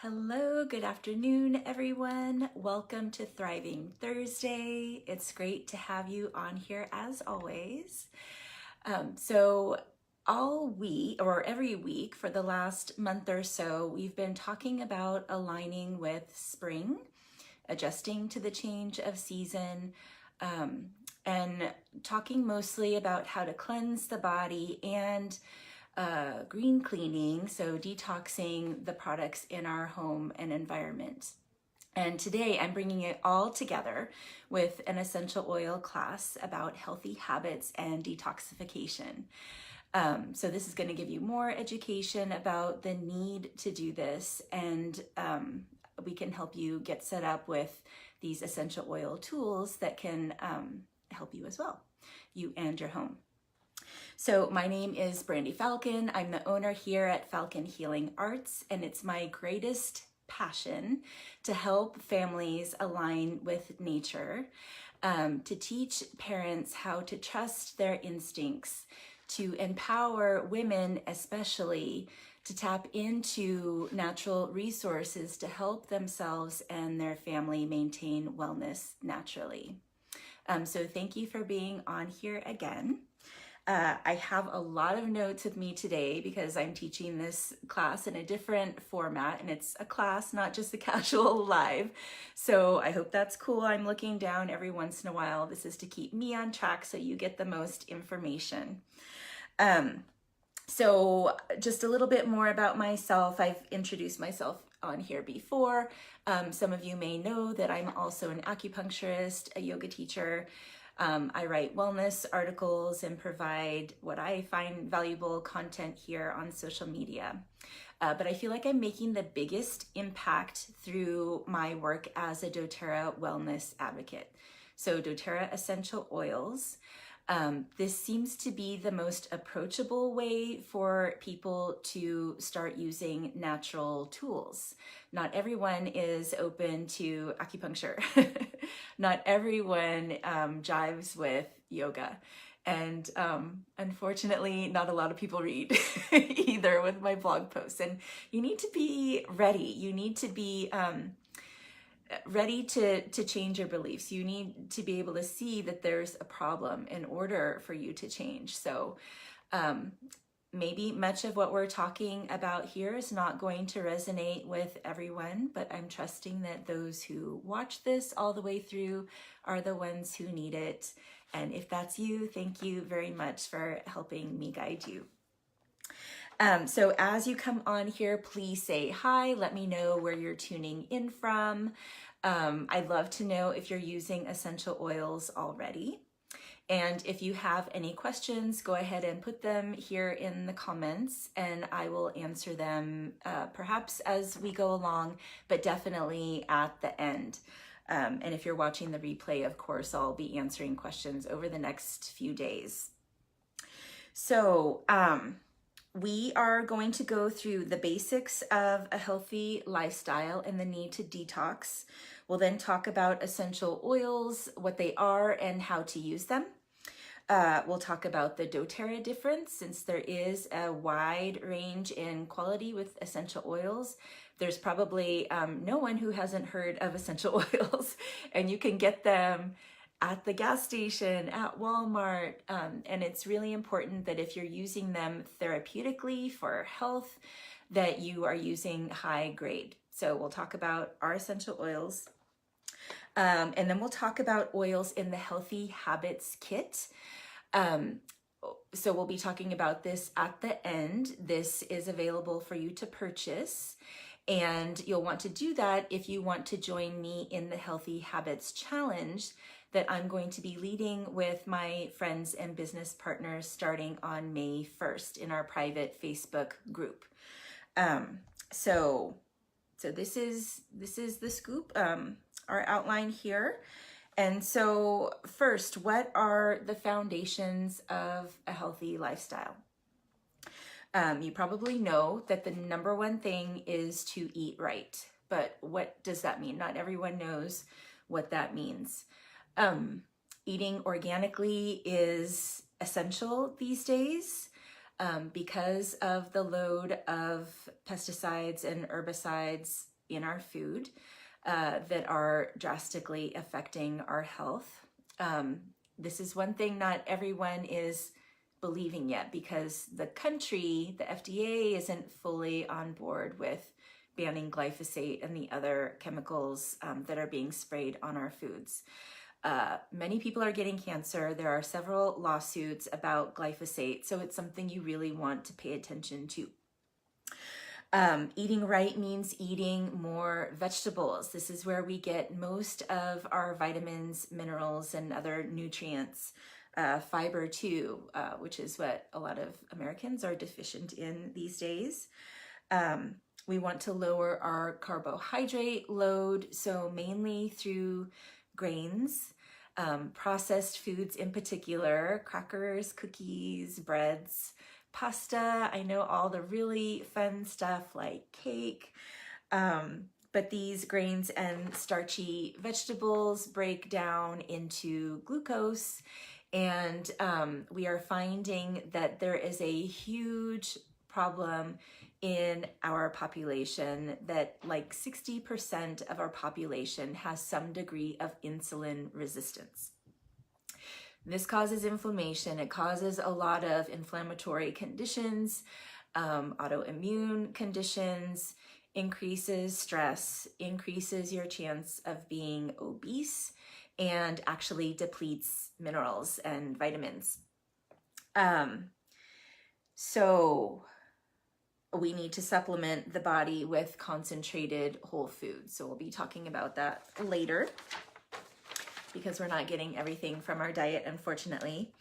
Hello, good afternoon, everyone. Welcome to Thriving Thursday. It's great to have you on here as always. So all week or every week for the last month or so, we've been talking about aligning with spring, adjusting to the change of season, and talking mostly about how to cleanse the body and green cleaning, so detoxing the products in our home and environment. And today I'm bringing it all together with an essential oil class about healthy habits and detoxification. So this is going to give you more education about the need to do this, and we can help you get set up with these essential oil tools that can help you as well, you and your home. So my name is Brandy Falcon. I'm the owner here at Falcon Healing Arts, and it's my greatest passion to help families align with nature, to teach parents how to trust their instincts, to empower women especially to tap into natural resources to help themselves and their family maintain wellness naturally. So thank you for being on here again. I have a lot of notes with me today because I'm teaching this class in a different format, and it's a class, not just a casual live. So I hope that's cool. I'm looking down every once in a while. This is to keep me on track so you get the most information. So just a little bit more about myself. I've introduced myself on here before. Some of you may know that I'm also an acupuncturist, a yoga teacher. I write wellness articles and provide what I find valuable content here on social media. But I feel like I'm making the biggest impact through my work as a doTERRA wellness advocate. So doTERRA essential oils. This seems to be the most approachable way for people to start using natural tools. Not everyone is open to acupuncture. Not everyone jives with yoga. And unfortunately, not a lot of people read either with my blog posts. And you need to be ready. You need to be ready to change your beliefs. You need to be able to see that there's a problem in order for you to change. So maybe much of what we're talking about here is not going to resonate with everyone, but I'm trusting that those who watch this all the way through are the ones who need it. And if that's you, thank you very much for helping me guide you. So as you come on here, please say hi. Let me know where you're tuning in from. I'd love to know if you're using essential oils already. And if you have any questions, go ahead and put them here in the comments and I will answer them perhaps as we go along, but definitely at the end. And if you're watching the replay, of course, I'll be answering questions over the next few days. So, we are going to go through the basics of a healthy lifestyle and the need to detox. We'll then talk about essential oils, what they are and how to use them. We'll talk about the doTERRA difference, since there is a wide range in quality with essential oils. There's probably no one who hasn't heard of essential oils, and you can get them at the gas station, at Walmart, and it's really important that if you're using them therapeutically for health, that you are using high grade. So we'll talk about our essential oils, and then we'll talk about oils in the Healthy Habits Kit. So we'll be talking about this at the end. This is available for you to purchase, and you'll want to do that if you want to join me in the Healthy Habits Challenge that I'm going to be leading with my friends and business partners starting on May 1st in our private Facebook group. So this is the scoop, our outline here. And so first, what are the foundations of a healthy lifestyle? You probably know that the number one thing is to eat right, but what does that mean? Not everyone knows what that means. Eating organically is essential these days because of the load of pesticides and herbicides in our food that are drastically affecting our health. This is one thing not everyone is believing yet, because the country, the FDA, isn't fully on board with banning glyphosate and the other chemicals that are being sprayed on our foods. Many people are getting cancer. There are several lawsuits about glyphosate, so it's something you really want to pay attention to. Eating right means eating more vegetables. This is where we get most of our vitamins, minerals, and other nutrients. Fiber too, which is what a lot of Americans are deficient in these days. We want to lower our carbohydrate load, so mainly through grains, processed foods in particular, crackers, cookies, breads, pasta. I know all the really fun stuff like cake, but these grains and starchy vegetables break down into glucose, and we are finding that there is a huge problem in our population, that like 60% of our population has some degree of insulin resistance. This causes inflammation. It causes a lot of inflammatory conditions, autoimmune conditions, increases stress, increases your chance of being obese, and actually depletes minerals and vitamins. So we need to supplement the body with concentrated whole foods. So we'll be talking about that later, because we're not getting everything from our diet, unfortunately.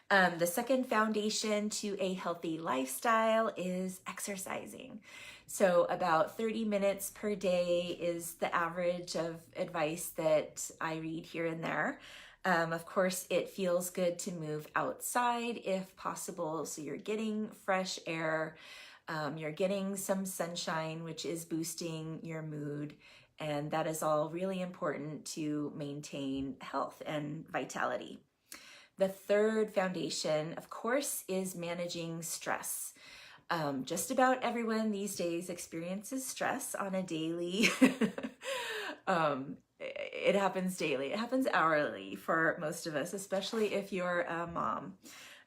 The second foundation to a healthy lifestyle is exercising. So about 30 minutes per day is the average of advice that I read here and there. Of course, it feels good to move outside if possible. So you're getting fresh air, you're getting some sunshine, which is boosting your mood. And that is all really important to maintain health and vitality. The third foundation, of course, is managing stress. Just about everyone these days experiences stress on a daily, it happens daily, it happens hourly for most of us, especially if you're a mom.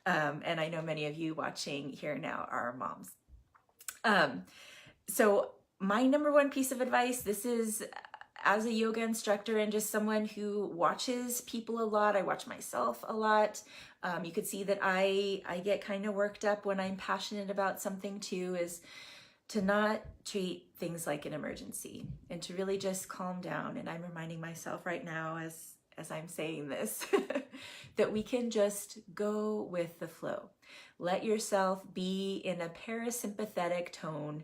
And I know many of you watching here now are moms. So my number one piece of advice, this is as a yoga instructor and just someone who watches people a lot. I watch myself a lot. You could see that I get kind of worked up when I'm passionate about something too, is to not treat things like an emergency and to really just calm down. And I'm reminding myself right now as I'm saying this, that we can just go with the flow. Let yourself be in a parasympathetic tone,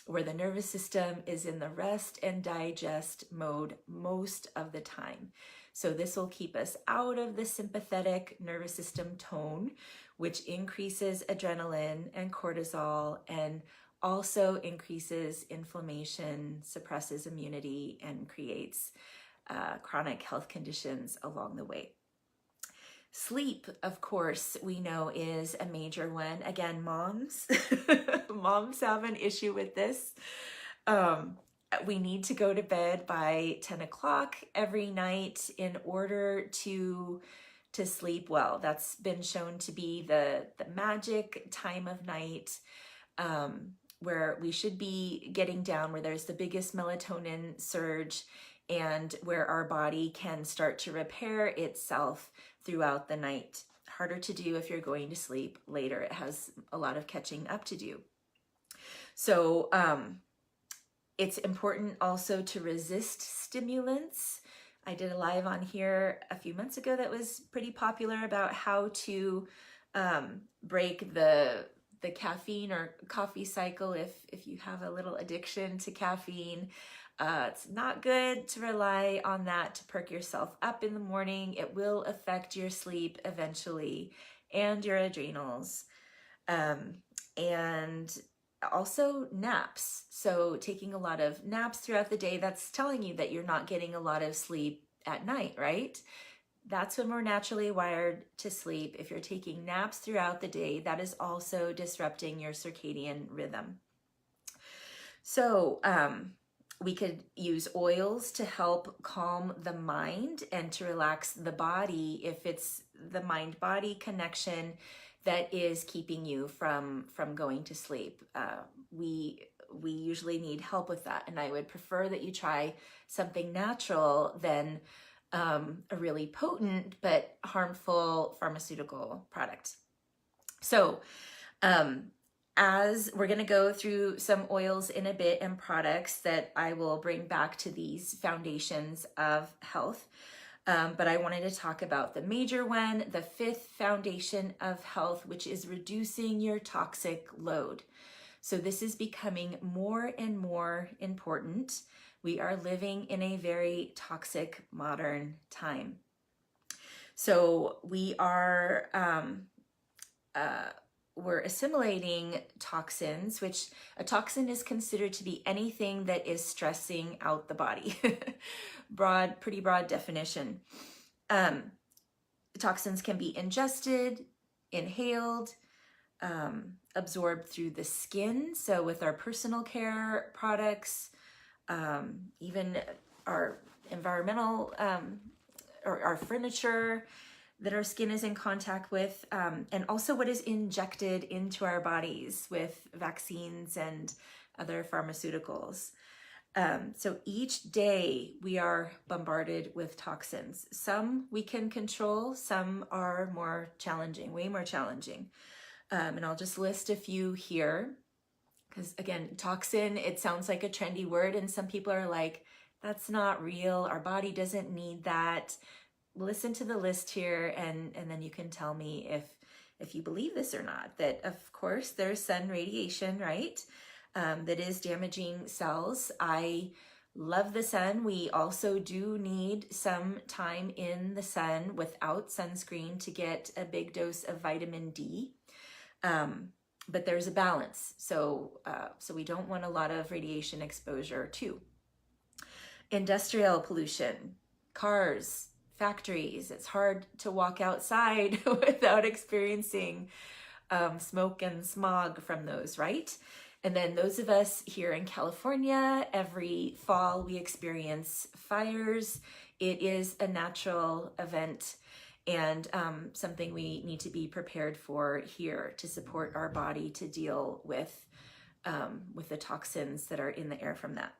where the nervous system is in the rest and digest mode most of the time. So this will keep us out of the sympathetic nervous system tone, which increases adrenaline and cortisol, and also increases inflammation, suppresses immunity, and creates chronic health conditions along the way. Sleep, of course, we know is a major one. Again, moms, moms have an issue with this. We need to go to bed by 10 o'clock every night in order to sleep well. That's been shown to be the magic time of night, where we should be getting down, where there's the biggest melatonin surge, and where our body can start to repair itself throughout the night. Harder to do if you're going to sleep later. It has a lot of catching up to do. So it's important also to resist stimulants. I did a live on here a few months ago that was pretty popular about how to break the caffeine or coffee cycle if you have a little addiction to caffeine. It's not good to rely on that to perk yourself up in the morning. It will affect your sleep eventually and your adrenals. And also naps. So taking a lot of naps throughout the day, that's telling you that you're not getting a lot of sleep at night, right? That's when we're naturally wired to sleep. If you're taking naps throughout the day, that is also disrupting your circadian rhythm. So, We could use oils to help calm the mind and to relax the body if it's the mind-body connection that is keeping you from going to sleep. We usually need help with that, and I would prefer that you try something natural than a really potent but harmful pharmaceutical product. So as we're going to go through some oils in a bit and products that I will bring back to these foundations of health. But I wanted to talk about the major one, the fifth foundation of health, which is reducing your toxic load. So this is becoming more and more important. We are living in a very toxic modern time. So we are we're assimilating toxins, which a toxin is considered to be anything that is stressing out the body. Pretty broad definition. Toxins can be ingested, inhaled, absorbed through the skin. So with our personal care products, even our environmental or our furniture that our skin is in contact with, and also what is injected into our bodies with vaccines and other pharmaceuticals. So each day we are bombarded with toxins. Some we can control, some are more challenging, way more challenging. And I'll just list a few here, because again, toxin, it sounds like a trendy word, and some people are like, that's not real, our body doesn't need that. Listen to the list here, and then you can tell me if you believe this or not. That of course there's sun radiation, right? That is damaging cells. I love the sun. We also do need some time in the sun without sunscreen to get a big dose of vitamin D. But there's a balance. So we don't want a lot of radiation exposure too. Industrial pollution, cars, factories. It's hard to walk outside without experiencing smoke and smog from those, right? And then those of us here in California, every fall we experience fires. It is a natural event and something we need to be prepared for here to support our body to deal with the toxins that are in the air from that.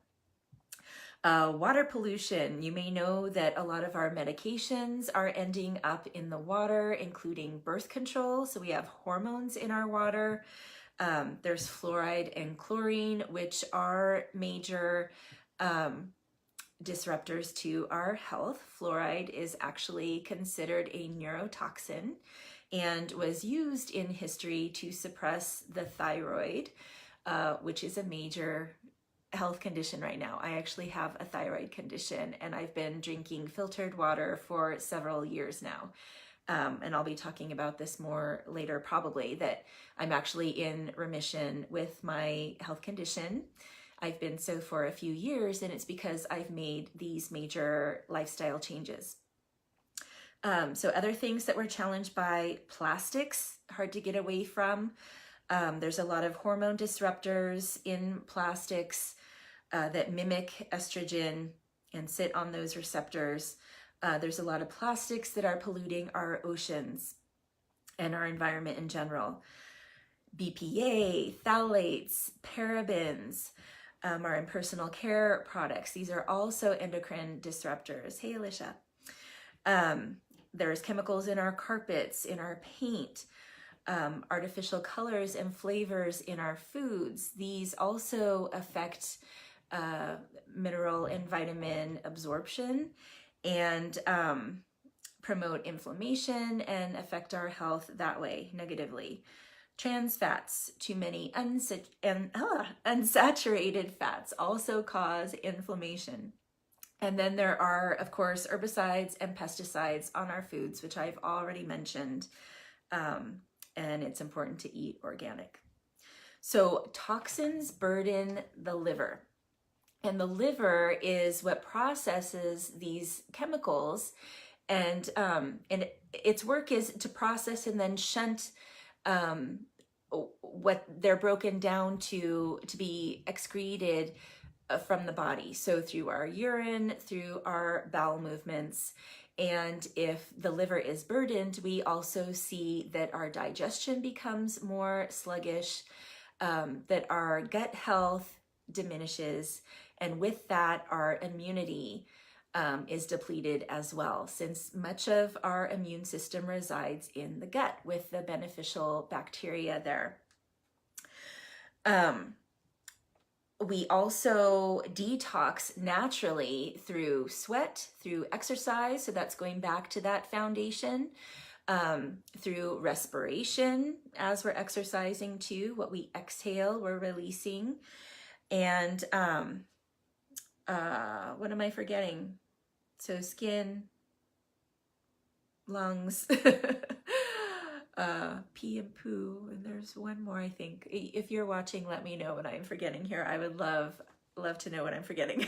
Water pollution. You may know that a lot of our medications are ending up in the water, including birth control. So we have hormones in our water. There's fluoride and chlorine, which are major disruptors to our health. Fluoride is actually considered a neurotoxin and was used in history to suppress the thyroid, which is a major health condition right now. I actually have a thyroid condition, and I've been drinking filtered water for several years now. And I'll be talking about this more later, probably, that I'm actually in remission with my health condition. I've been so for a few years, and it's because I've made these major lifestyle changes. So other things that we're challenged by: plastics, hard to get away from. There's a lot of hormone disruptors in plastics that mimic estrogen and sit on those receptors. There's a lot of plastics that are polluting our oceans and our environment in general. BPA, phthalates, parabens are in personal care products. These are also endocrine disruptors. Hey, Alicia. There's chemicals in our carpets, in our paint, artificial colors and flavors in our foods. These also affect mineral and vitamin absorption and promote inflammation and affect our health that way negatively. Trans fats, too many unsaturated fats also cause inflammation. And then there are, of course, herbicides and pesticides on our foods, which I've already mentioned. And it's important to eat organic. So toxins burden the liver. And the liver is what processes these chemicals. And its work is to process and then shunt what they're broken down to be excreted from the body. So through our urine, through our bowel movements. And if the liver is burdened, we also see that our digestion becomes more sluggish, that our gut health diminishes. And with that, our immunity is depleted as well, since much of our immune system resides in the gut with the beneficial bacteria there. We also detox naturally through sweat, through exercise. So that's going back to that foundation, through respiration as we're exercising too. What we exhale, we're releasing. And what am I forgetting? So skin, lungs, pee and poo, and there's one more, I think. If you're watching, let me know what I'm forgetting here. I would love to know what I'm forgetting.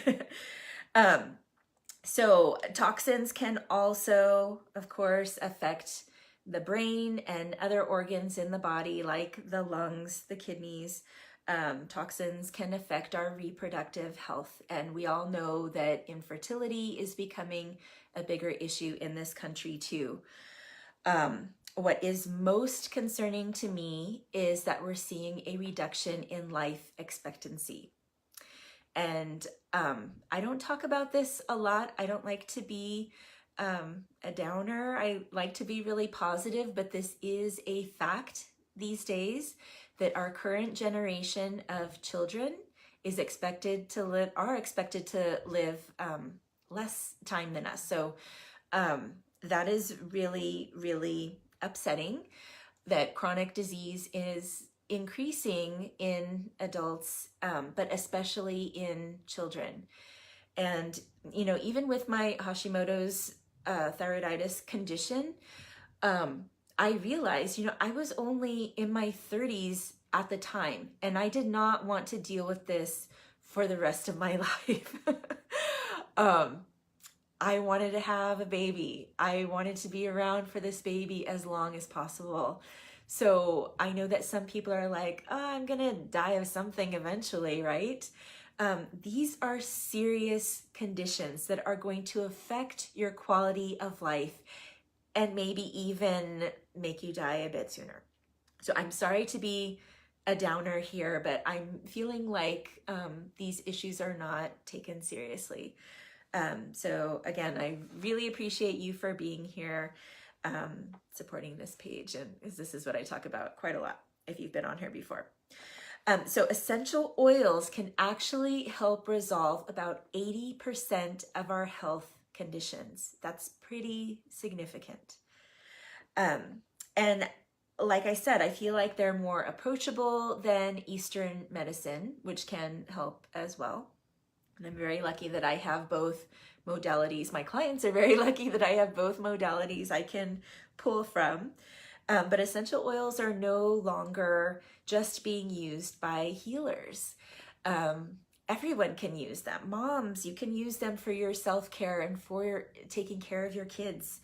So toxins can also, of course, affect the brain and other organs in the body, like the lungs, the kidneys. Toxins can affect our reproductive health. And we all know that infertility is becoming a bigger issue in this country too. What is most concerning to me is that we're seeing a reduction in life expectancy. And I don't talk about this a lot. I don't like to be a downer. I like to be really positive, but this is a fact these days, that our current generation of children are expected to live less time than us. So that is really, really upsetting, that chronic disease is increasing in adults, but especially in children. And, you know, even with my Hashimoto's thyroiditis condition, I realized, you know, I was only in my 30s at the time, and I did not want to deal with this for the rest of my life. I wanted to have a baby. I wanted to be around for this baby as long as possible. So I know that some people are like, oh, I'm gonna die of something eventually, right? These are serious conditions that are going to affect your quality of life and maybe even make you die a bit sooner. So I'm sorry to be a downer here, but I'm feeling like these issues are not taken seriously. So again, I really appreciate you for being here, supporting this page, and this is what I talk about quite a lot if you've been on here before. So essential oils can actually help resolve about 80% of our health conditions. That's pretty significant. And like I said, I feel like they're more approachable than Eastern medicine, which can help as well. And I'm very lucky that I have both modalities. My clients are very lucky that I have both modalities I can pull from. But essential oils are no longer just being used by healers. Everyone can use them. Moms, you can use them for your self-care and for taking care of your kids.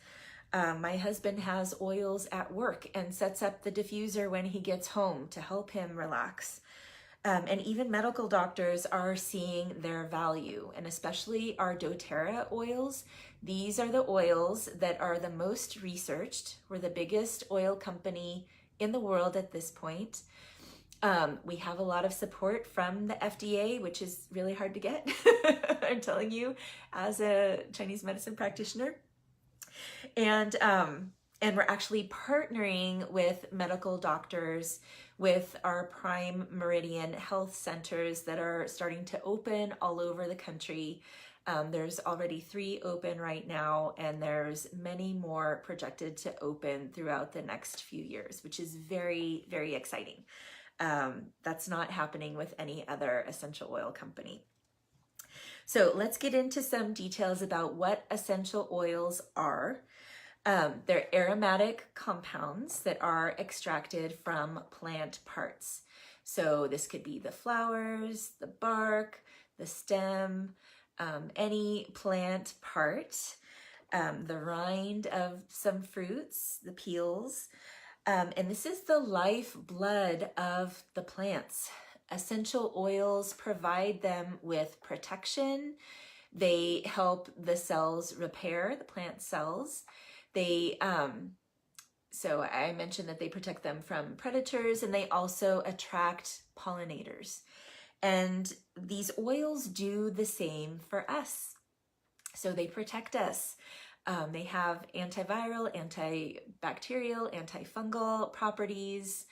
My husband has oils at work and sets up the diffuser when he gets home to help him relax. And even medical doctors are seeing their value, and especially our doTERRA oils. These are the oils that are the most researched. We're the biggest oil company in the world at this point. We have a lot of support from the FDA, which is really hard to get, I'm telling you, as a Chinese medicine practitioner. And we're actually partnering with medical doctors, with our Prime Meridian health centers that are starting to open all over the country. There's already 3 open right now, and there's many more projected to open throughout the next few years, which is very, very exciting. That's not happening with any other essential oil company. So let's get into some details about what essential oils are. They're aromatic compounds that are extracted from plant parts. So this could be the flowers, the bark, the stem, any plant part, the rind of some fruits, the peels. And this is the lifeblood of the plants. Essential oils provide them with protection. They help the cells repair, the plant cells. They, so I mentioned that they protect them from predators, and they also attract pollinators. And these oils do the same for us. So they protect us. They have antiviral, antibacterial, antifungal properties.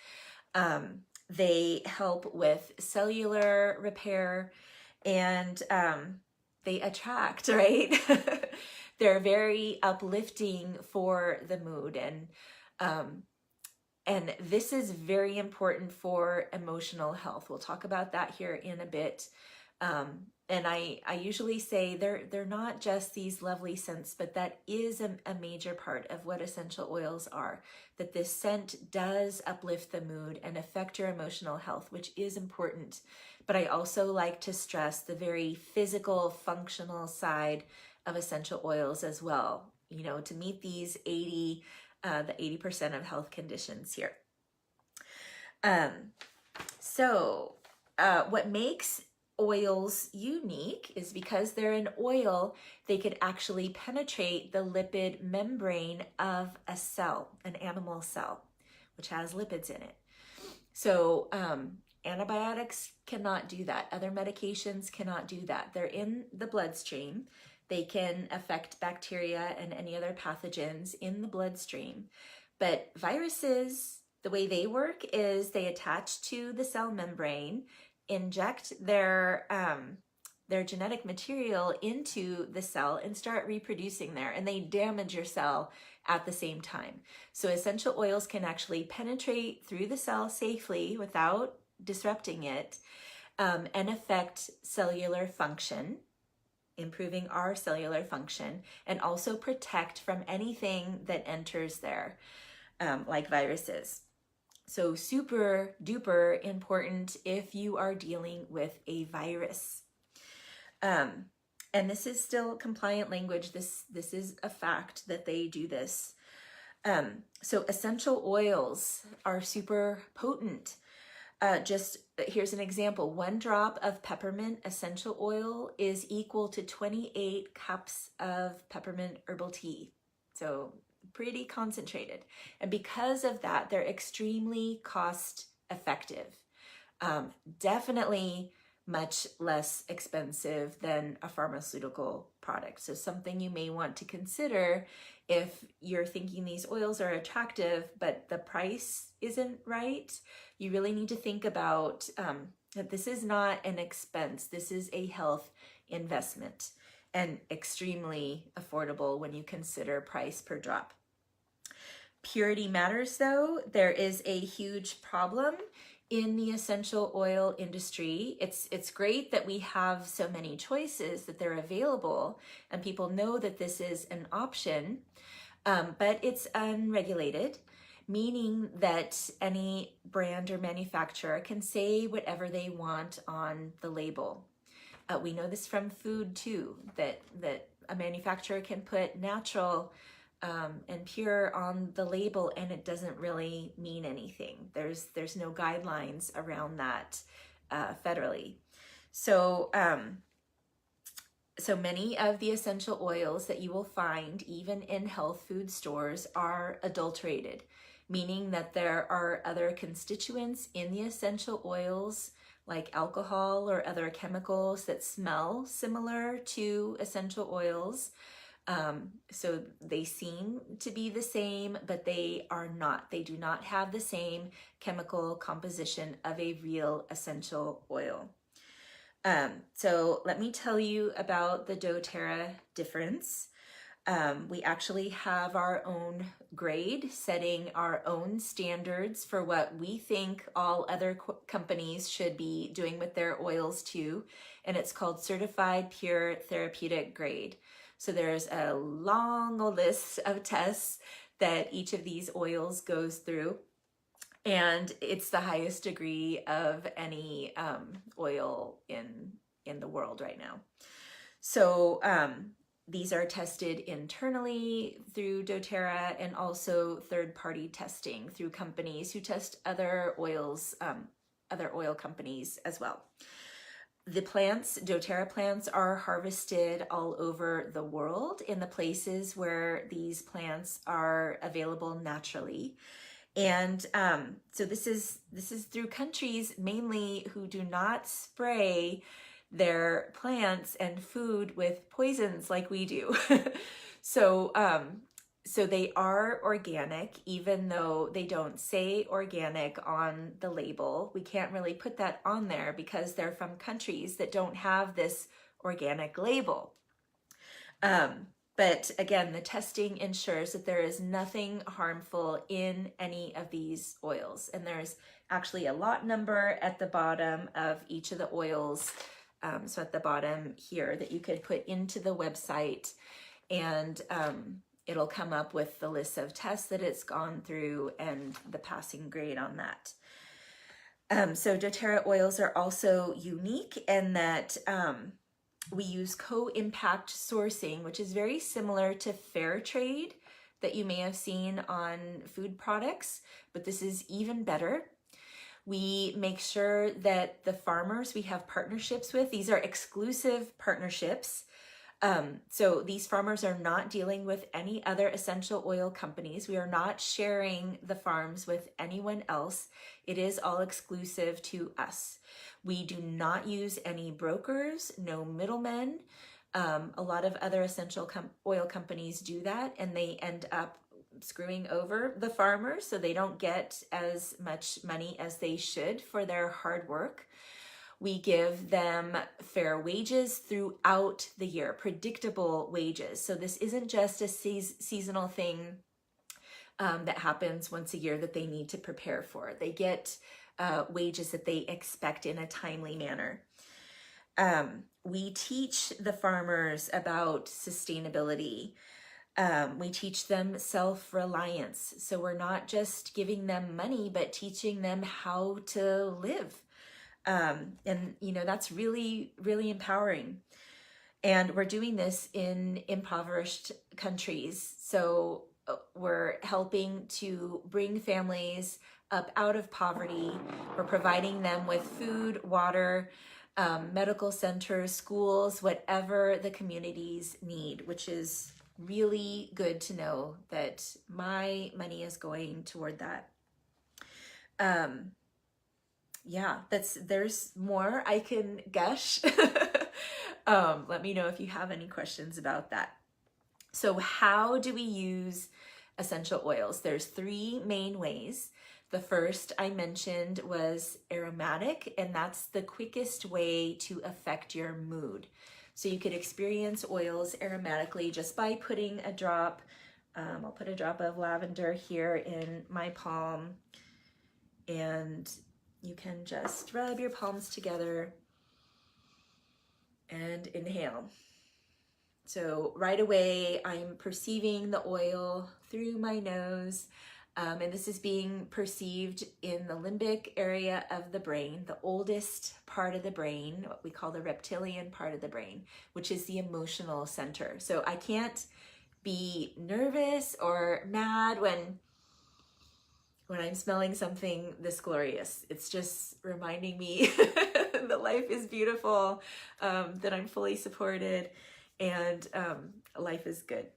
They help with cellular repair, and they attract, right? They're very uplifting for the mood, and this is very important for emotional health. We'll talk about that here in a bit. And I usually say they're not just these lovely scents, but that is a major part of what essential oils are, that this scent does uplift the mood and affect your emotional health, which is important. But I also like to stress the very physical, functional side of essential oils as well, you know, to meet these the 80% of health conditions here. What makes oils unique is because they're an oil, they could actually penetrate the lipid membrane of a cell, an animal cell, which has lipids in it. So antibiotics cannot do that. Other medications cannot do that. They're in the bloodstream. They can affect bacteria and any other pathogens in the bloodstream. But viruses, the way they work is they attach to the cell membrane, inject their genetic material into the cell and start reproducing there, and they damage your cell at the same time. So essential oils can actually penetrate through the cell safely without disrupting it, and affect cellular function, improving our cellular function, and also protect from anything that enters there, like viruses. So super duper important if you are dealing with a virus. And this is still compliant language. This is a fact that they do this. So essential oils are super potent. Just here's an example. 1 drop of peppermint essential oil is equal to 28 cups of peppermint herbal tea. So pretty concentrated. And because of that, they're extremely cost effective. Definitely much less expensive than a pharmaceutical product. So something you may want to consider if you're thinking these oils are attractive, but the price isn't right. You really need to think about that this is not an expense. This is a health investment, and extremely affordable when you consider price per drop. Purity matters though. There is a huge problem in the essential oil industry. It's great that we have so many choices, that they're available, and people know that this is an option, but it's unregulated, meaning that any brand or manufacturer can say whatever they want on the label. We know this from food too, that a manufacturer can put natural and pure on the label, and it doesn't really mean anything. There's no guidelines around that federally. So many of the essential oils that you will find even in health food stores are adulterated, meaning that there are other constituents in the essential oils, like alcohol or other chemicals that smell similar to essential oils. So they seem to be the same, but they are not. They do not have the same chemical composition of a real essential oil. So let me tell you about the doTERRA difference. We actually have our own grade, setting our own standards for what we think all other companies should be doing with their oils too. And it's called Certified Pure Therapeutic Grade. So there's a long list of tests that each of these oils goes through, and it's the highest degree of any oil in the world right now. So these are tested internally through doTERRA, and also third-party testing through companies who test other oils other oil companies as well. The plants, doTERRA plants, are harvested all over the world in the places where these plants are available naturally. And so this is through countries mainly who do not spray their plants and food with poisons like we do. So so they are organic, even though they don't say organic on the label. We can't really put that on there because they're from countries that don't have this organic label. But again, the testing ensures that there is nothing harmful in any of these oils. And there's actually a lot number at the bottom of each of the oils. So at the bottom here that you could put into the website, and it'll come up with the list of tests that it's gone through and the passing grade on that. So doTERRA oils are also unique in that we use co-impact sourcing, which is very similar to fair trade that you may have seen on food products, but this is even better. We make sure that the farmers we have partnerships with, these are exclusive partnerships. So these farmers are not dealing with any other essential oil companies. We are not sharing the farms with anyone else. It is all exclusive to us. We do not use any brokers, no middlemen. A lot of other essential oil companies do that, and they end up screwing over the farmers, so they don't get as much money as they should for their hard work. We give them fair wages throughout the year, predictable wages. So this isn't just a seasonal thing that happens once a year that they need to prepare for. They get wages that they expect in a timely manner. We teach the farmers about sustainability. We teach them self-reliance. So we're not just giving them money, but teaching them how to live. And you know, that's really, really empowering. And we're doing this in impoverished countries. So we're helping to bring families up out of poverty. We're providing them with food, water, medical centers, schools, whatever the communities need, which is really good to know that my money is going toward that. Yeah, there's more I can gush. Let me know if you have any questions about that. So how do we use essential oils? There's 3 main ways. The first I mentioned was aromatic, and that's the quickest way to affect your mood. So you could experience oils aromatically just by putting a drop, I'll put a drop of lavender here in my palm, and you can just rub your palms together and inhale. So right away, I'm perceiving the oil through my nose, and this is being perceived in the limbic area of the brain, the oldest part of the brain, what we call the reptilian part of the brain, which is the emotional center. So I can't be nervous or mad when I'm smelling something this glorious. It's just reminding me that life is beautiful, that I'm fully supported, and life is good.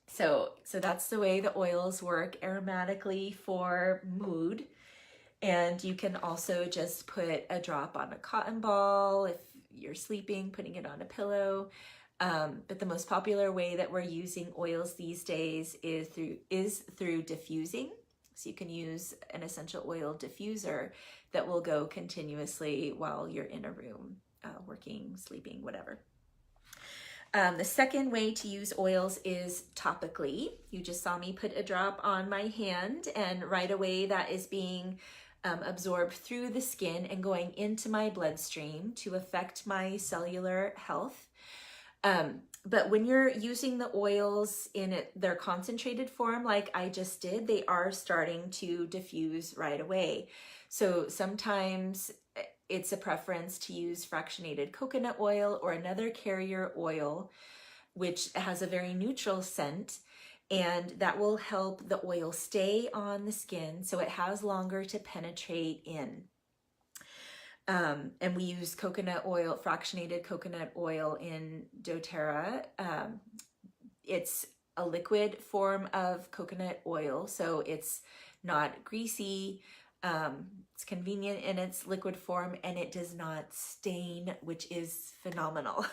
So that's the way the oils work aromatically for mood. And you can also just put a drop on a cotton ball if you're sleeping, putting it on a pillow. But the most popular way that we're using oils these days is through diffusing. So you can use an essential oil diffuser that will go continuously while you're in a room, working, sleeping, whatever. The second way to use oils is topically. You just saw me put a drop on my hand, and right away that is being absorbed through the skin and going into my bloodstream to affect my cellular health. But when you're using the oils in their concentrated form, like I just did, they are starting to diffuse right away. So sometimes it's a preference to use fractionated coconut oil or another carrier oil, which has a very neutral scent, and that will help the oil stay on the skin so it has longer to penetrate in. And we use coconut oil, fractionated coconut oil in doTERRA. It's a liquid form of coconut oil, so it's not greasy. It's convenient in its liquid form, and it does not stain, which is phenomenal.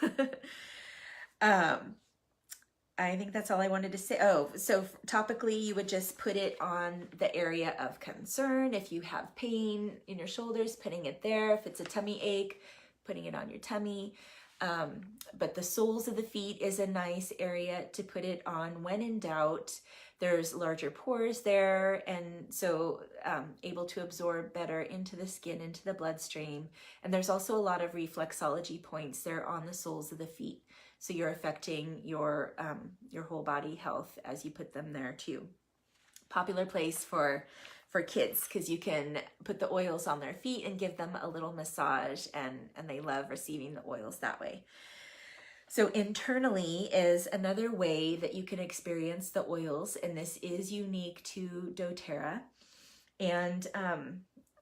I think that's all I wanted to say. Oh, so topically, you would just put it on the area of concern. If you have pain in your shoulders, putting it there. If it's a tummy ache, putting it on your tummy. But the soles of the feet is a nice area to put it on when in doubt. There's larger pores there, and so able to absorb better into the skin, into the bloodstream. And there's also a lot of reflexology points there on the soles of the feet. So you're affecting your whole body health as you put them there too. Popular place for kids, because you can put the oils on their feet and give them a little massage, and they love receiving the oils that way. So internally is another way that you can experience the oils, and this is unique to doTERRA. And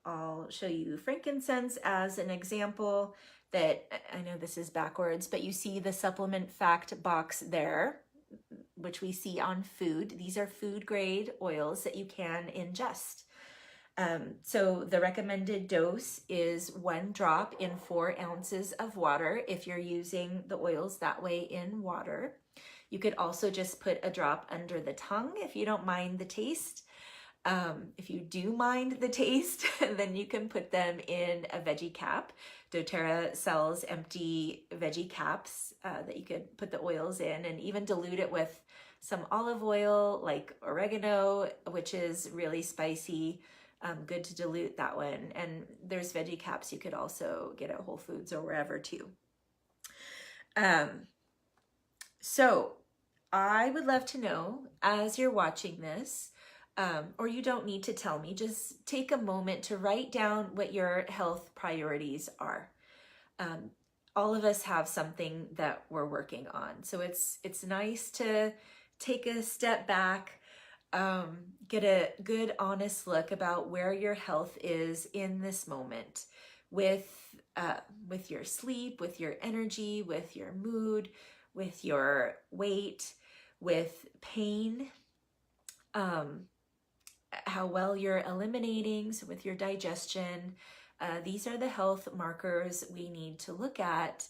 I'll show you frankincense as an example. That I know this is backwards, but you see the supplement fact box there, which we see on food. These are food grade oils that you can ingest. So the recommended dose is 1 drop in 4 ounces of water if you're using the oils that way in water. You could also just put a drop under the tongue if you don't mind the taste. If you do mind the taste, then you can put them in a veggie cap. doTERRA sells empty veggie caps that you could put the oils in, and even dilute it with some olive oil like oregano, which is really spicy. Good to dilute that one. And there's veggie caps you could also get at Whole Foods or wherever too. So I would love to know, as you're watching this, or you don't need to tell me, just take a moment to write down what your health priorities are. All of us have something that we're working on. So it's nice to take a step back, get a good, honest look about where your health is in this moment with your sleep, with your energy, with your mood, with your weight, with pain, how well you're eliminating, so with your digestion. These are the health markers we need to look at.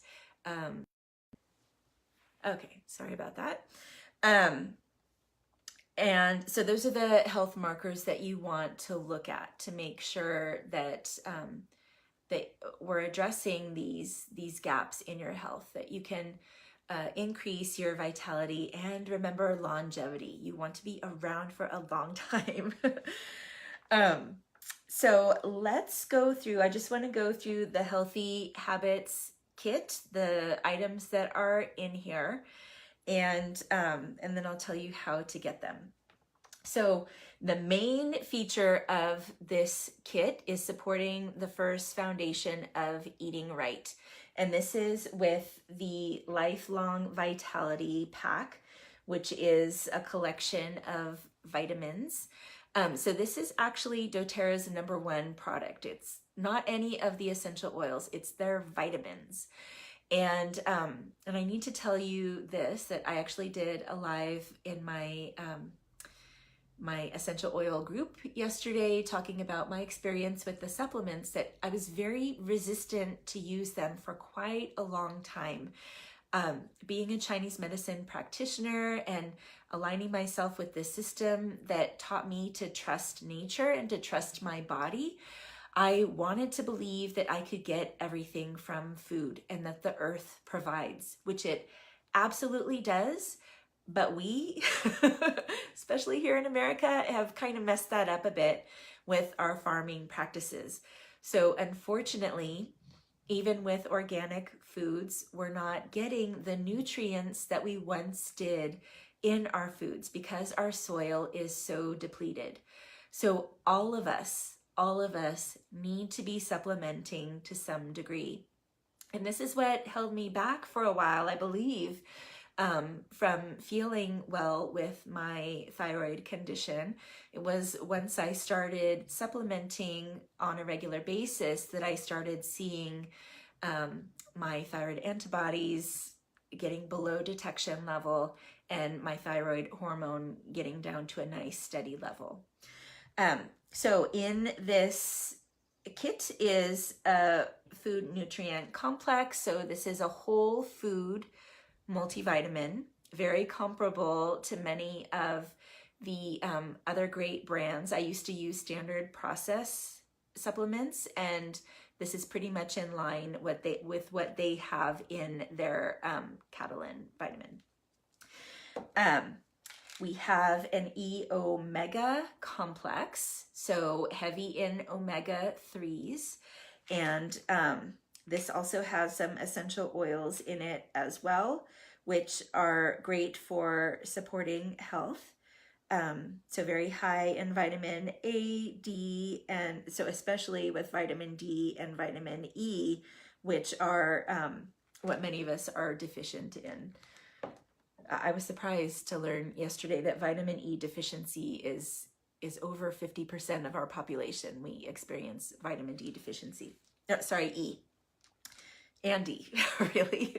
Okay, sorry about that. And so those are the health markers that you want to look at to make sure that that we're addressing these gaps in your health, that you can increase your vitality and, remember, longevity. You want to be around for a long time. So let's go through, I just want to go through the Healthy Habits Kit, the items that are in here, and then I'll tell you how to get them. So the main feature of this kit is supporting the first foundation of eating right. And this is with the Lifelong Vitality Pack, which is a collection of vitamins. So this is actually doTERRA's #1 product. It's not any of the essential oils, it's their vitamins. And I need to tell you this, that I actually did a live in my my essential oil group yesterday, talking about my experience with the supplements, that I was very resistant to use them for quite a long time. Being a Chinese medicine practitioner and aligning myself with the system that taught me to trust nature and to trust my body, I wanted to believe that I could get everything from food and that the earth provides, which it absolutely does. But we, especially here in America, have kind of messed that up a bit with our farming practices. So unfortunately, even with organic foods, we're not getting the nutrients that we once did in our foods because our soil is so depleted. So all of us need to be supplementing to some degree. And this is what held me back for a while, I believe, from feeling well with my thyroid condition. It was once I started supplementing on a regular basis that I started seeing my thyroid antibodies getting below detection level and my thyroid hormone getting down to a nice steady level. So in this kit is a food nutrient complex. So this is a whole food multivitamin, very comparable to many of the other great brands. I used to use standard process supplements, and this is pretty much in line with what they have in their Catalin vitamin. We have an E omega complex, so heavy in omega 3s, and this also has some essential oils in it as well, which are great for supporting health. So very high in vitamin A, D, and so especially with vitamin D and vitamin E, which are what many of us are deficient in. I was surprised to learn yesterday that vitamin E deficiency is over 50% of our population. We experience vitamin D deficiency. E and D, really.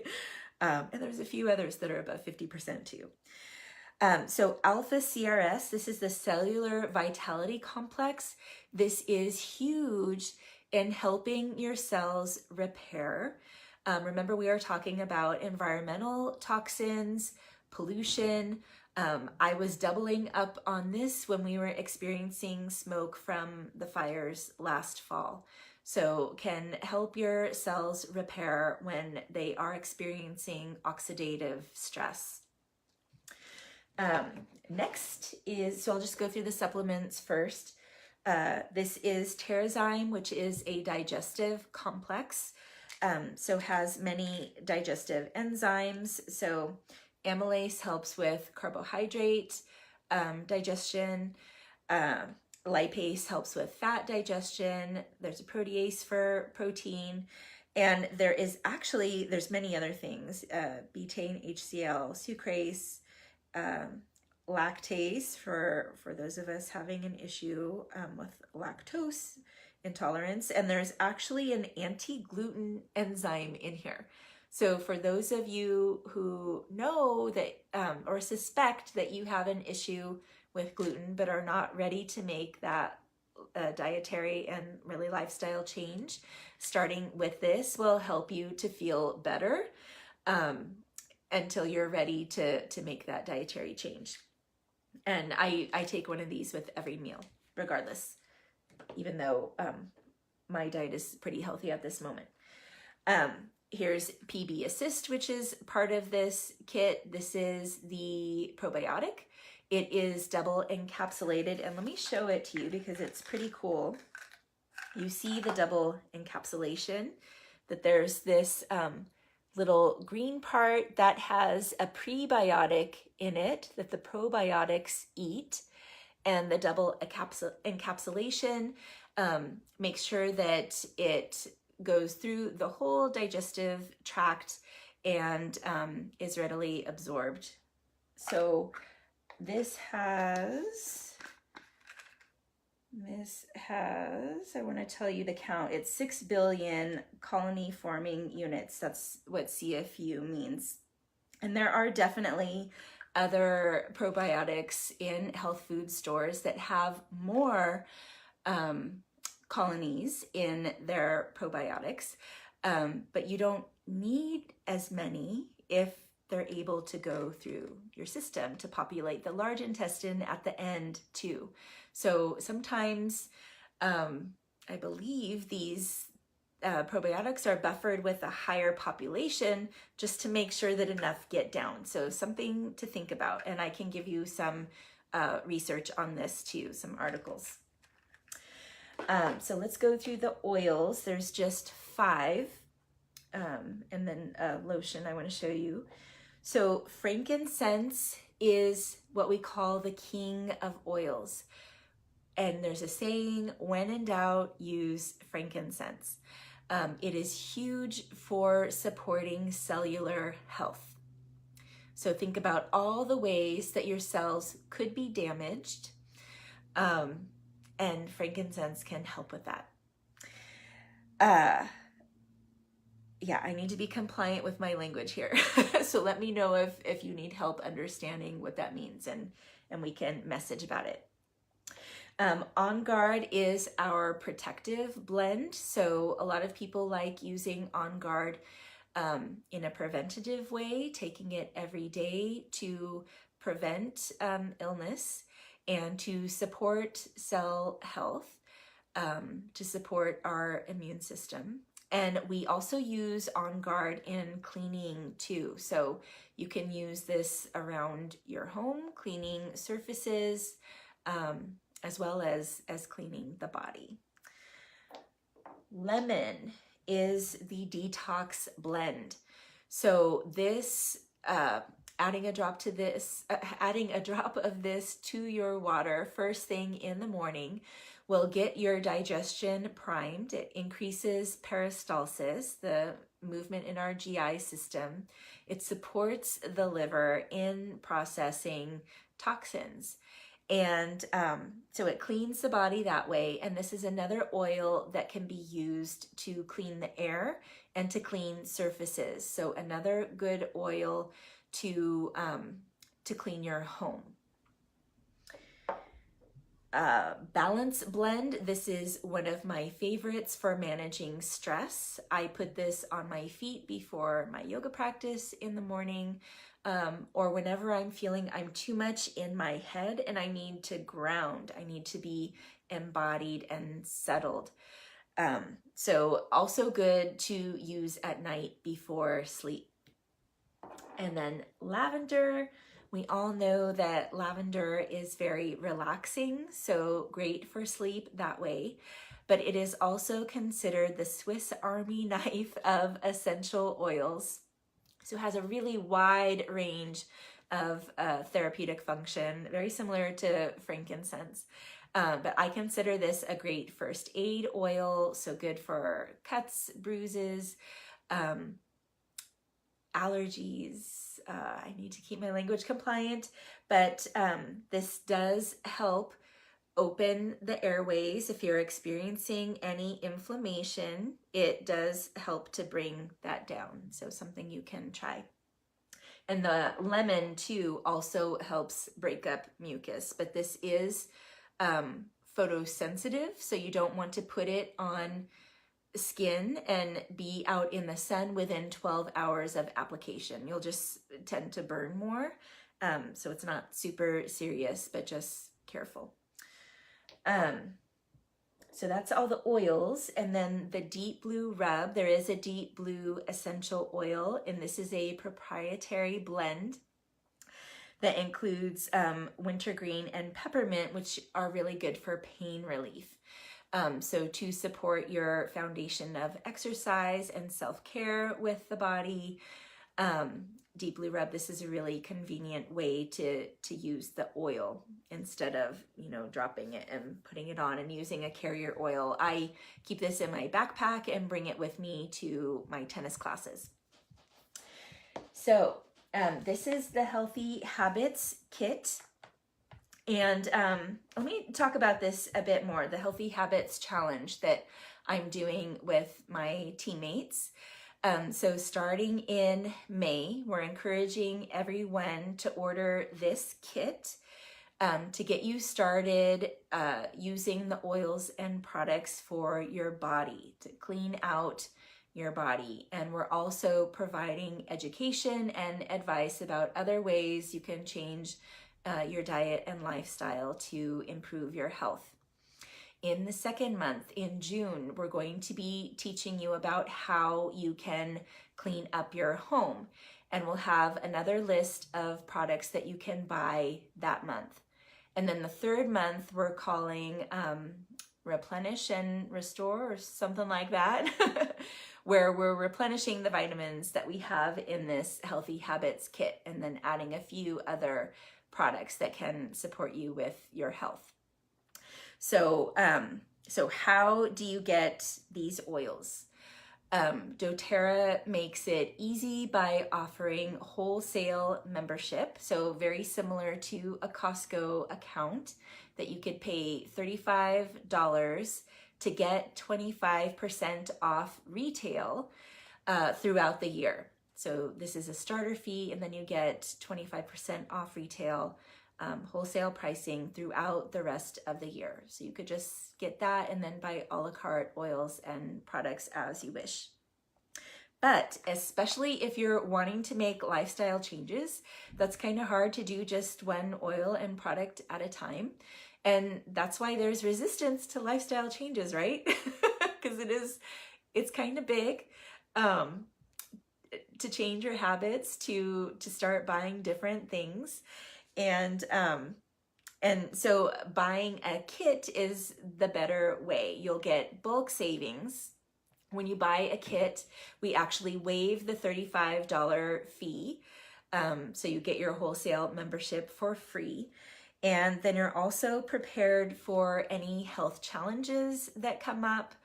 And there's a few others that are above 50% too. So alpha CRS, this is the cellular vitality complex. This is huge in helping your cells repair. Remember, we are talking about environmental toxins, pollution. I was doubling up on this when we were experiencing smoke from the fires last fall. So can help your cells repair when they are experiencing oxidative stress. Next is, so I'll just go through the supplements first. This is Terrazyme, which is a digestive complex. So has many digestive enzymes. So amylase helps with carbohydrate digestion. Lipase helps with fat digestion. There's a protease for protein. And there's many other things, betaine, HCl, sucrase, lactase for those of us having an issue with lactose intolerance. And there's actually an anti-gluten enzyme in here. So for those of you who know that or suspect that you have an issue with gluten but are not ready to make that dietary and really lifestyle change, starting with this will help you to feel better until you're ready to make that dietary change. And I take one of these with every meal, regardless, even though my diet is pretty healthy at this moment. Here's PB Assist, which is part of this kit. This is the probiotic. It is double encapsulated, and let me show it to you because it's pretty cool. You see the double encapsulation, that there's this little green part that has a prebiotic in it that the probiotics eat, and the double encapsulation makes sure that it goes through the whole digestive tract and is readily absorbed. So this has, I want to tell you the count. It's 6 billion colony forming units. That's what CFU means. And there are definitely other probiotics in health food stores that have more colonies in their probiotics, but you don't need as many if they're able to go through your system to populate the large intestine at the end too. So sometimes I believe these probiotics are buffered with a higher population just to make sure that enough get down. So something to think about, and I can give you some research on this too, some articles. So let's go through the oils. There's just 5, and then lotion I want to show you. So frankincense is what we call the king of oils. And there's a saying, when in doubt, use frankincense. It is huge for supporting cellular health. So think about all the ways that your cells could be damaged, and frankincense can help with that. Yeah, I need to be compliant with my language here. So let me know if you need help understanding what that means, and we can message about it. On Guard is our protective blend. So a lot of people like using On Guard in a preventative way, taking it every day to prevent illness and to support cell health, to support our immune system. And we also use On Guard in cleaning too. So you can use this around your home, cleaning surfaces, as well as cleaning the body. Lemon is the detox blend. So this, adding a drop of this to your water first thing in the morning will get your digestion primed. It increases peristalsis, the movement in our GI system. It supports the liver in processing toxins. And so it cleans the body that way. And this is another oil that can be used to clean the air and to clean surfaces. So another good oil to clean your home. Balance blend. This is one of my favorites for managing stress. I put this on my feet before my yoga practice in the morning, or whenever I'm feeling I'm too much in my head and I need to ground. I need to be embodied and settled. So also good to use at night before sleep. And then lavender. We all know that lavender is very relaxing, so great for sleep that way. But it is also considered the Swiss Army knife of essential oils. So it has a really wide range of therapeutic function, very similar to frankincense. But I consider this a great first aid oil, so good for cuts, bruises, allergies. I need to keep my language compliant, but this does help open the airways. If you're experiencing any inflammation, it does help to bring that down. So something you can try. And the lemon too also helps break up mucus, but this is photosensitive, so you don't want to put it on skin and be out in the sun within 12 hours of application. You'll just tend to burn more. So it's not super serious, but just careful. So that's all the oils. And then the deep blue rub, there is a deep blue essential oil, and this is a proprietary blend that includes wintergreen and peppermint, which are really good for pain relief. So to support your foundation of exercise and self-care with the body, Deep Blue Rub, this is a really convenient way to use the oil instead of, dropping it and putting it on and using a carrier oil. I keep this in my backpack and bring it with me to my tennis classes. So this is the Healthy Habits Kit. And let me talk about this a bit more, the Healthy Habits Challenge that I'm doing with my teammates. So starting in May, we're encouraging everyone to order this kit to get you started using the oils and products for your body, to clean out your body. And we're also providing education and advice about other ways you can change your diet and lifestyle to improve your health. In the second month, in June, we're going to be teaching you about how you can clean up your home. And we'll have another list of products that you can buy that month. And then the third month, we're calling Replenish and Restore or something like that, where we're replenishing the vitamins that we have in this Healthy Habits Kit and then adding a few other products that can support you with your health. So, so how do you get these oils? doTERRA makes it easy by offering wholesale membership. So very similar to a Costco account that you could pay $35 to get 25% off retail throughout the year. So this is a starter fee, and then you get 25% off retail wholesale pricing throughout the rest of the year. So you could just get that and then buy a la carte oils and products as you wish. But especially if you're wanting to make lifestyle changes, that's kind of hard to do just one oil and product at a time. And that's why there's resistance to lifestyle changes, right? Because it's kind of big to change your habits, to start buying different things. And so buying a kit is the better way. You'll get bulk savings. When you buy a kit, we actually waive the $35 fee. So you get your wholesale membership for free. And then you're also prepared for any health challenges that come up.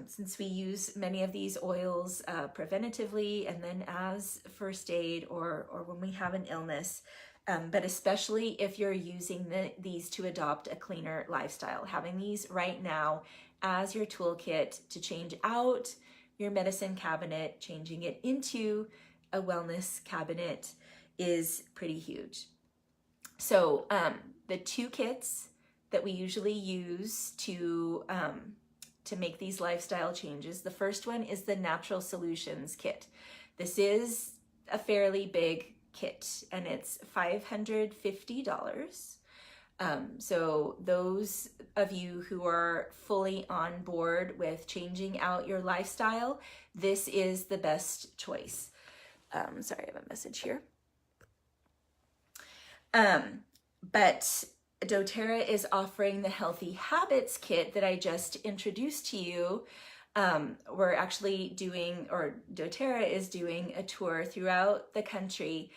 Since we use many of these oils preventatively and then as first aid or when we have an illness. But especially if you're using these to adopt a cleaner lifestyle, having these right now as your toolkit to change out your medicine cabinet, changing it into a wellness cabinet is pretty huge. So the two kits that we usually use to make these lifestyle changes, the first one is the Natural Solutions kit. This is a fairly big kit and it's $550. So those of you who are fully on board with changing out your lifestyle, this is the best choice. Sorry, I have a message here. But doTERRA is offering the Healthy Habits kit that I just introduced to you. We're actually doing, or doTERRA is doing a tour throughout the country,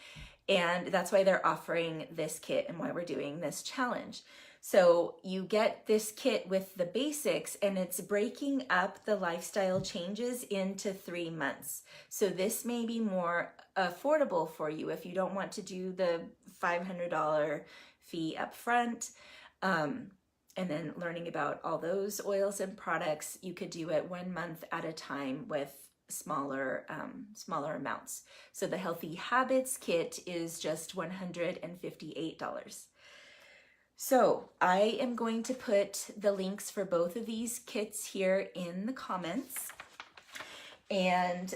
and that's why they're offering this kit and why we're doing this challenge. So you get this kit with the basics, and it's breaking up the lifestyle changes into 3 months. So this may be more affordable for you if you don't want to do the $500 fee up front. And then learning about all those oils and products, you could do it 1 month at a time with smaller amounts. So the Healthy Habits kit is just $158. So I am going to put the links for both of these kits here in the comments. And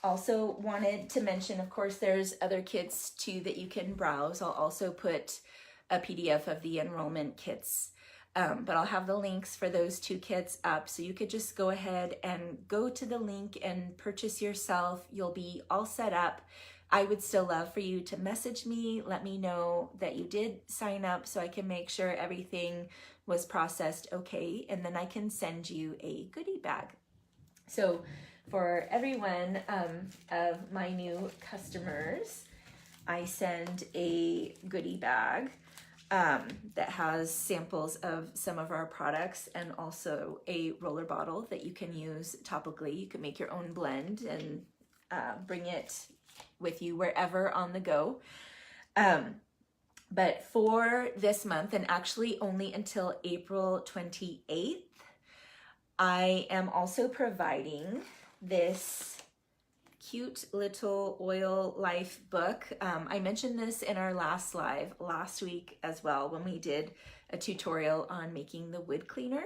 also wanted to mention, of course, there's other kits too that you can browse. I'll also put a PDF of the enrollment kits. But I'll have the links for those two kits up, so you could just go ahead and go to the link and purchase yourself. You'll be all set up. I would still love for you to message me, let me know that you did sign up so I can make sure everything was processed okay, and then I can send you a goodie bag. So for every one of my new customers, I send a goodie bag that has samples of some of our products and also a roller bottle that you can use topically. You can make your own blend and bring it with you wherever on the go. But for this month, and actually only until April 28th, I am also providing this cute little oil life book. I mentioned this in our last live last week as well when we did a tutorial on making the wood cleaner.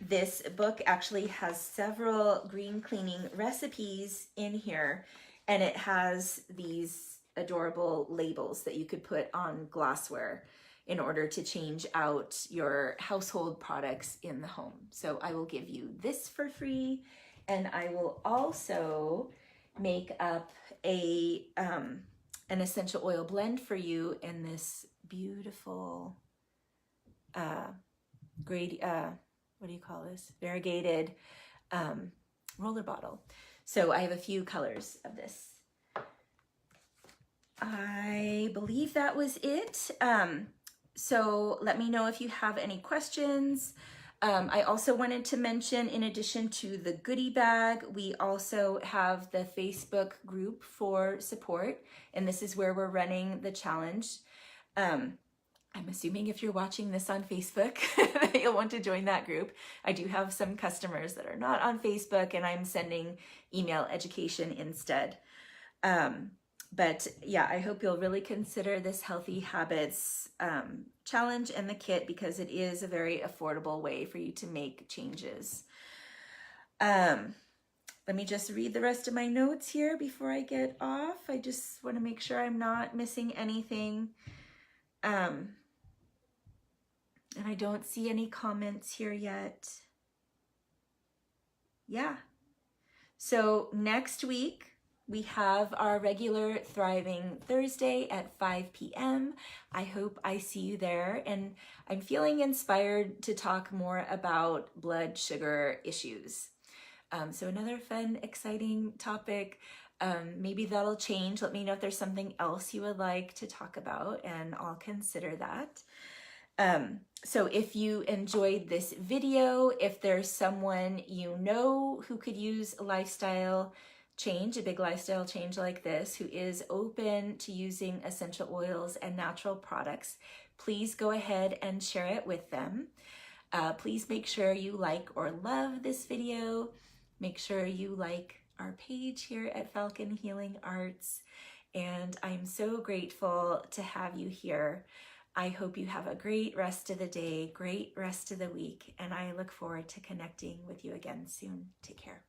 This book actually has several green cleaning recipes in here, and it has these adorable labels that you could put on glassware in order to change out your household products in the home. So I will give you this for free, and I will also make up an essential oil blend for you in this beautiful what do you call this? Variegated roller bottle. So I have a few colors of this. I believe that was it. So let me know if you have any questions. I also wanted to mention, in addition to the goodie bag, we also have the Facebook group for support, and this is where we're running the challenge. I'm assuming if you're watching this on Facebook, you'll want to join that group. I do have some customers that are not on Facebook, and I'm sending email education instead. But yeah, I hope you'll really consider this Healthy Habits challenge and the kit, because it is a very affordable way for you to make changes. Let me just read the rest of my notes here before I get off. I just want to make sure I'm not missing anything. And I don't see any comments here yet. Yeah. So next week, we have our regular Thriving Thursday at 5 p.m. I hope I see you there. And I'm feeling inspired to talk more about blood sugar issues. So another fun, exciting topic. Maybe that'll change. Let me know if there's something else you would like to talk about, and I'll consider that. So if you enjoyed this video, if there's someone you know who could use a lifestyle change, a big lifestyle change like this, who is open to using essential oils and natural products, please go ahead and share it with them. Please make sure you like or love this video. Make sure you like our page here at Falcon Healing Arts. And I'm so grateful to have you here. I hope you have a great rest of the day, great rest of the week, and I look forward to connecting with you again soon. Take care.